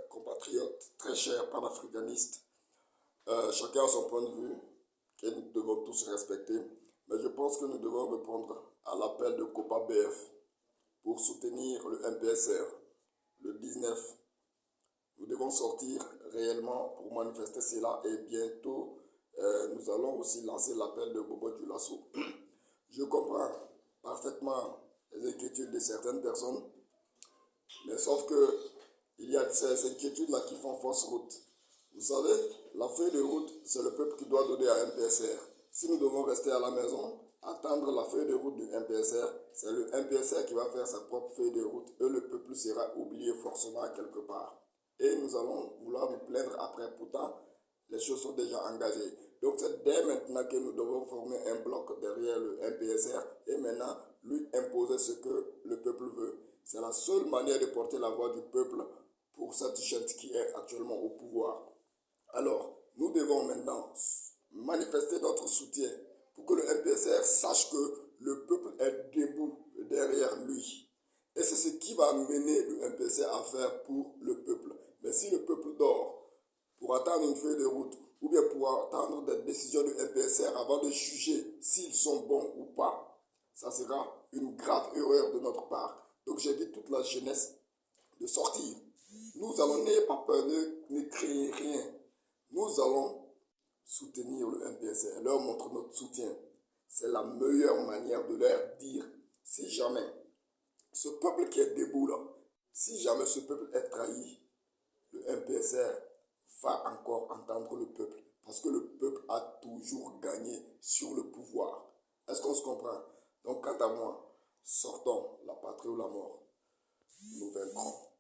Compatriotes, très chers panafricanistes, chacun a son point de vue que nous devons tous respecter, mais je pense que nous devons répondre à l'appel de Copa BF pour soutenir le MPSR. Le 19, nous devons sortir réellement pour manifester cela et bientôt nous allons aussi lancer l'appel de Bobo Dioulasso. Je comprends parfaitement les inquiétudes de certaines personnes, mais sauf que il y a ces inquiétudes-là qui font fausse route. Vous savez, la feuille de route, c'est le peuple qui doit donner à MPSR. Si nous devons rester à la maison, attendre la feuille de route du MPSR, c'est le MPSR qui va faire sa propre feuille de route et le peuple sera oublié forcément quelque part. Et nous allons vouloir nous plaindre après. Pourtant, les choses sont déjà engagées. Donc c'est dès maintenant que nous devons former un bloc derrière le MPSR et maintenant lui imposer ce que le peuple veut. C'est la seule manière de porter la voix du peuple pour cette gente qui est actuellement au pouvoir. Alors, nous devons maintenant manifester notre soutien pour que le MPSR sache que le peuple est debout derrière lui. Et c'est ce qui va amener le MPSR à faire pour le peuple. Mais si le peuple dort pour attendre une feuille de route ou bien pour attendre des décisions du MPSR avant de juger s'ils sont bons ou pas, ça sera une grave erreur de notre part. Donc j'invite toute la jeunesse de sortir. Nous allons, n'ayez pas peur, ne créer rien. Nous allons soutenir le MPSR, leur montrer notre soutien. C'est la meilleure manière de leur dire, si jamais ce peuple qui est debout là, si jamais ce peuple est trahi, le MPSR va encore entendre le peuple. Parce que le peuple a toujours gagné sur le pouvoir. Est-ce qu'on se comprend? Donc quant à moi, sortons la patrie ou la mort. Nous vaincrons.